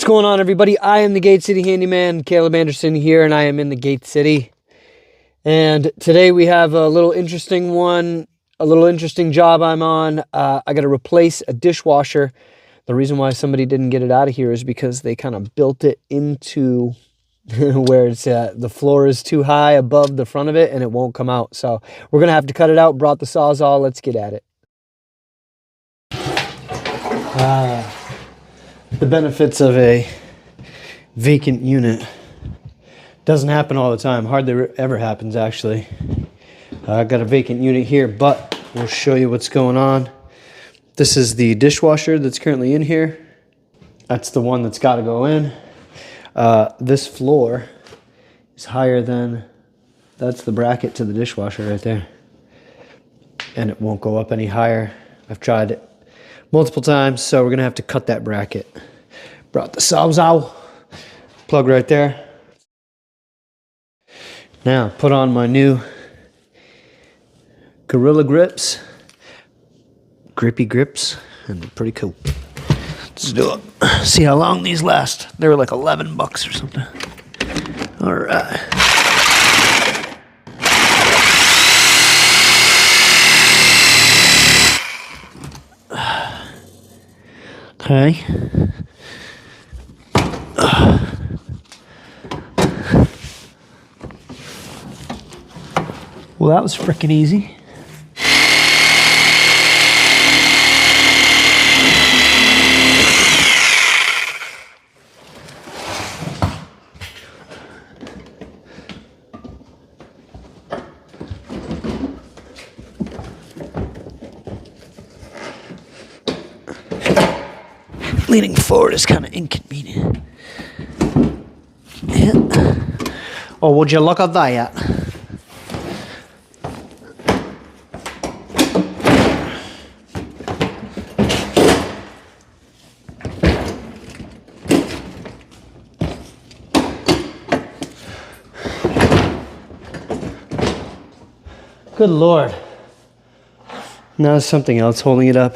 going on, everybody? I am the Gate City Handyman, Caleb Anderson here, and I am in the Gate City. And today we have a little interesting job I'm on. I got to replace a dishwasher. The reason why somebody didn't get it out of here is because they kind of built it into where it's the floor is too high above the front of it, and it won't come out. So we're going to have to cut it out. Brought the Sawzall. Let's get at it. The benefits of a vacant unit. Doesn't happen all the time. Hardly ever happens, actually. I got a vacant unit here, but we'll show you what's going on. This is the dishwasher that's currently in here. That's the one that's got to go in. This floor is higher than, that's the bracket to the dishwasher right there. And it won't go up any higher. I've tried it multiple times, so we're gonna have to cut that bracket. Brought the Sawzall, plug right there. Now put on my new Gorilla grips, grippy grips, and they're pretty cool. Let's do it. See how long these last. They were like $11 or something. All right. Okay. Well, that was freaking easy. Leaning forward is kind of inconvenient. Yeah. Oh, would you look at that? Good Lord. Now there's something else holding it up.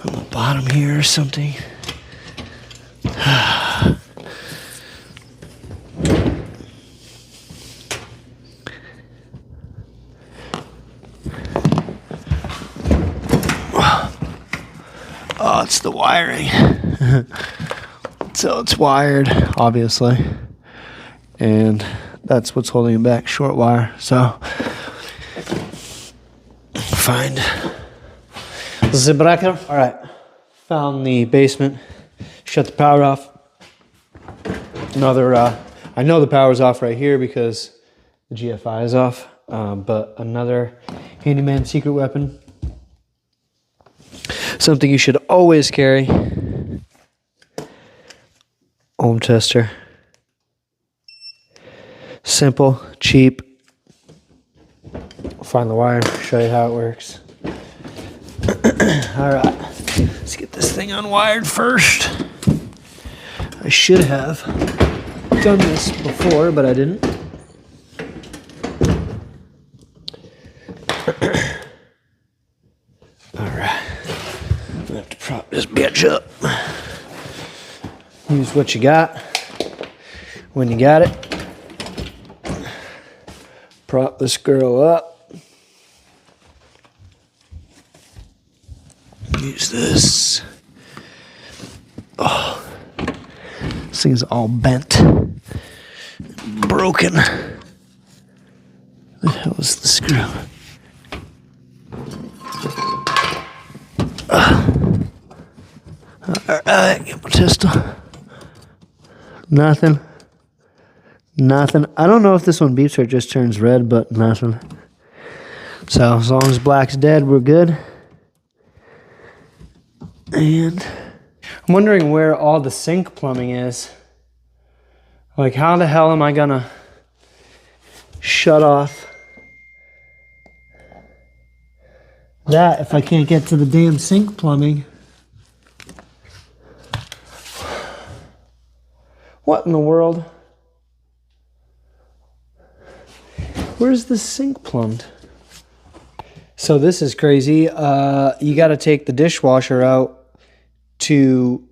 On the bottom here or something. Oh, it's the wiring. So it's wired, obviously. And that's what's holding it back, short wire. So find the breaker. All right, found the basement. Shut the power off. Another, I know the power's off right here because the GFI is off. But another handyman secret weapon. Something you should always carry. Ohm tester. Simple, cheap. I'll find the wire, show you how it works. All right, let's get this thing unwired first. I should have done this before, but I didn't. All right, I'm gonna have to prop this bitch up. Use what you got when you got it. Prop this girl up. Use this. Oh, this thing is all bent, broken. The hell is the screw? Alright, get my pistol. Nothing. Nothing. I don't know if this one beeps or it just turns red, but nothing. So as long as black's dead, we're good. And I'm wondering where all the sink plumbing is. Like, how the hell am I gonna shut off that if I can't get to the damn sink plumbing? What in the world? Where's the sink plumbed? So this is crazy. You got to take the dishwasher out to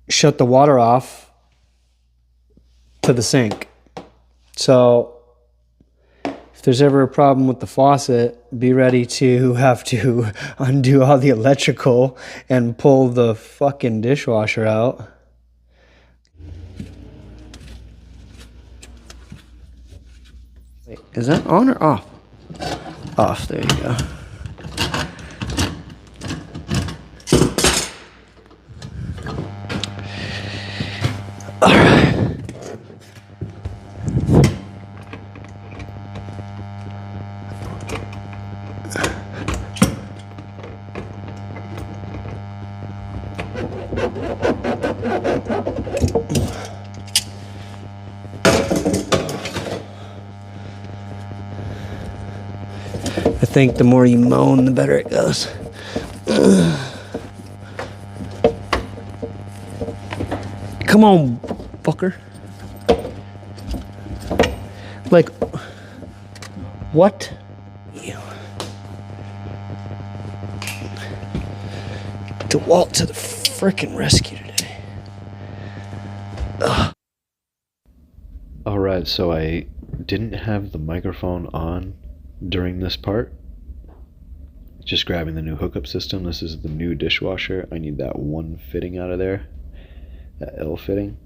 shut the water off to the sink. So if there's ever a problem with the faucet, be ready to have to undo all the electrical and pull the fucking dishwasher out. Wait, is that on or off? Off, there you go. All right. I think the more you moan, the better it goes. Come on, fucker. Like, what? Ew. DeWalt to the frickin' rescue today. Ugh. Alright, so I didn't have the microphone on during this part. Just grabbing the new hookup system. This is the new dishwasher. I need that one fitting out of there. That L fitting.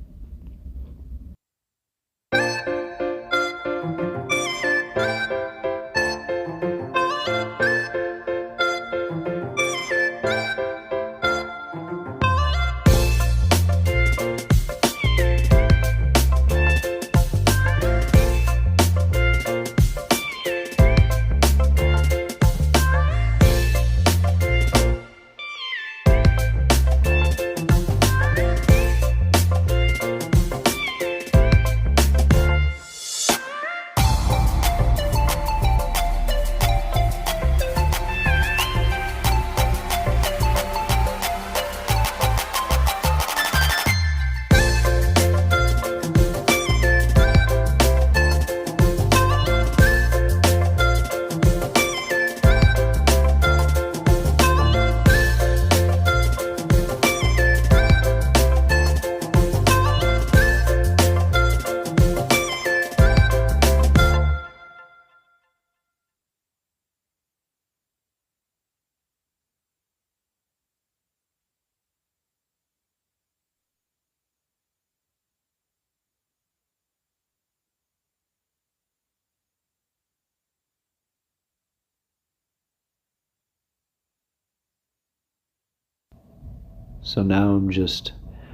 So now I'm just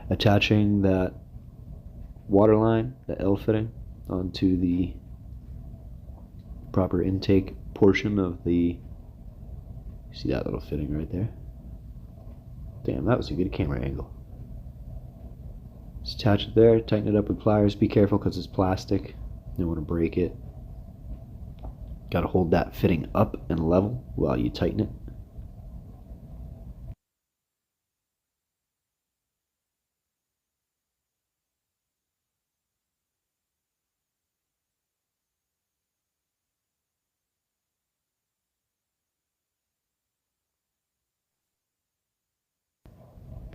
attaching that water line, the L fitting, onto the proper intake portion of the, see that little fitting right there? Damn, that was a good camera angle. Just attach it there, tighten it up with pliers. Be careful because it's plastic. You don't want to break it. Got to hold that fitting up and level while you tighten it.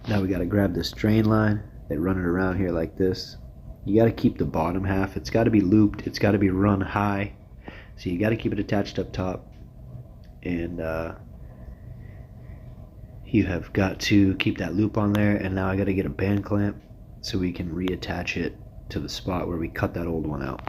Now we got to grab this drain line and run it around here like this. You got to keep the bottom half. It's got to be looped. It's got to be run high. So you got to keep it attached up top. And you have got to keep that loop on there. And now I got to get a band clamp so we can reattach it to the spot where we cut that old one out.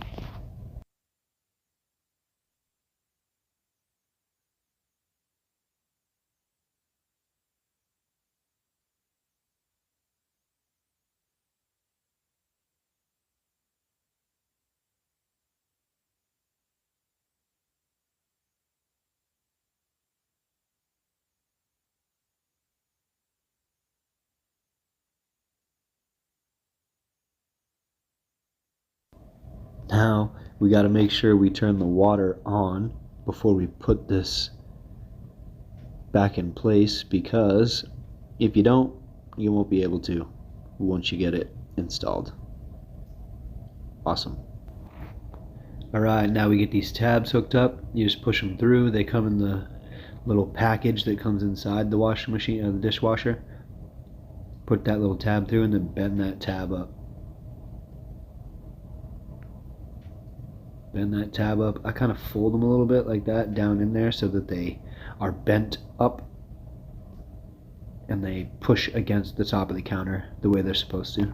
Now we got to make sure we turn the water on before we put this back in place, because if you don't, you won't be able to once you get it installed. Awesome. Alright, now we get these tabs hooked up. You just push them through. They come in the little package that comes inside the washing machine, the dishwasher. Put that little tab through and then bend that tab up. Bend that tab up. I kind of fold them a little bit like that down in there so that they are bent up and they push against the top of the counter the way they're supposed to.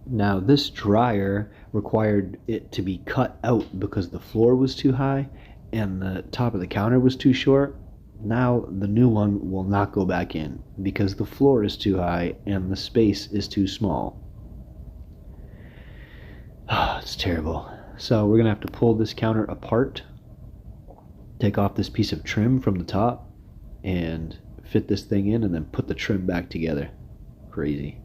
Now this dryer required it to be cut out because the floor was too high and the top of the counter was too short. Now the new one will not go back in because the floor is too high and the space is too small. It's terrible. So we're gonna have to pull this counter apart, take off this piece of trim from the top and fit this thing in and then put the trim back together. Crazy.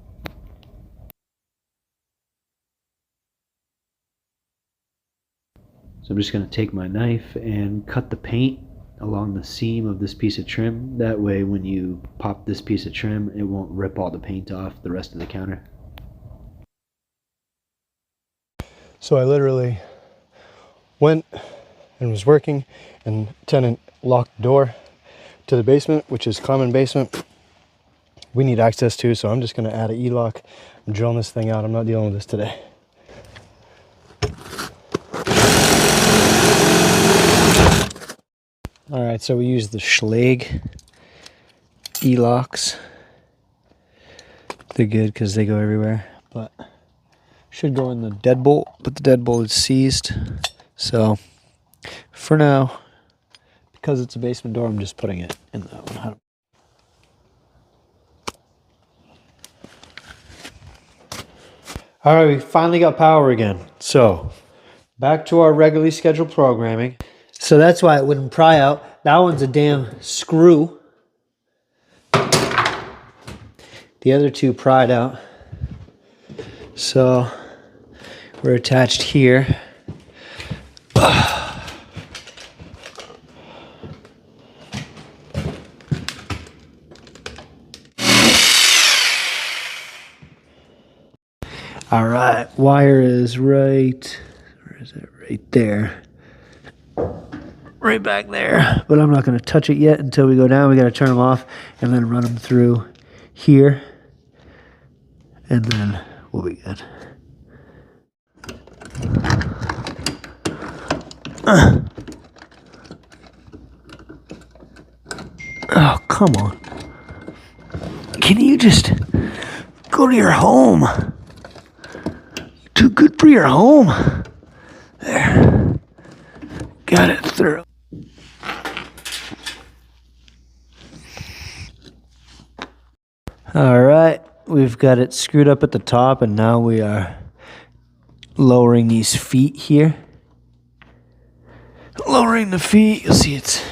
So I'm just going to take my knife and cut the paint along the seam of this piece of trim. That way when you pop this piece of trim, it won't rip all the paint off the rest of the counter. So I literally went and was working, and tenant locked the door to the basement, which is common basement. We need access to, so I'm just going to add an E-lock. I'm drilling this thing out. I'm not dealing with this today. All right, so we use the Schlage E-locks. They're good because they go everywhere, but should go in the deadbolt, but the deadbolt is seized. So for now, because it's a basement door, I'm just putting it in that one. All right, we finally got power again. So back to our regularly scheduled programming. So that's why it wouldn't pry out. That one's a damn screw. The other two pried out. So we're attached here. All right, wire is right, where is it? Right there. Right back there, but I'm not going to touch it yet until we go down. We got to turn them off and then run them through here, and then we'll be good. Oh, come on. Can you just go to your home? Too good for your home. There. Got it through. All right, we've got it screwed up at the top, and now we are lowering these feet here. Lowering the feet, you'll see it's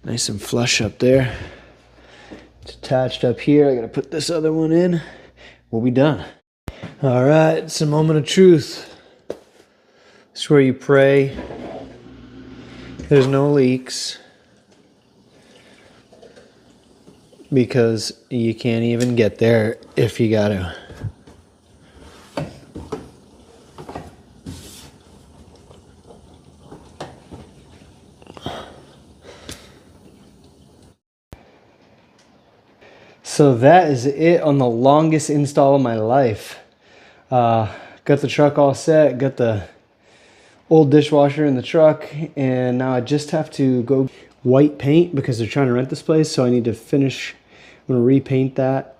nice and flush up there. It's attached up here. I gotta put this other one in. We'll be done. All right, it's a moment of truth. It's where you pray there's no leaks, because you can't even get there if you gotta. So that is it on the longest install of my life. Got the truck all set, got the old dishwasher in the truck, and now I just have to go white paint because they're trying to rent this place, so I need to finish. I'm gonna repaint that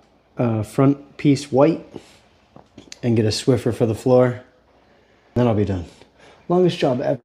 front piece white and get a Swiffer for the floor. Then I'll be done. Longest job ever.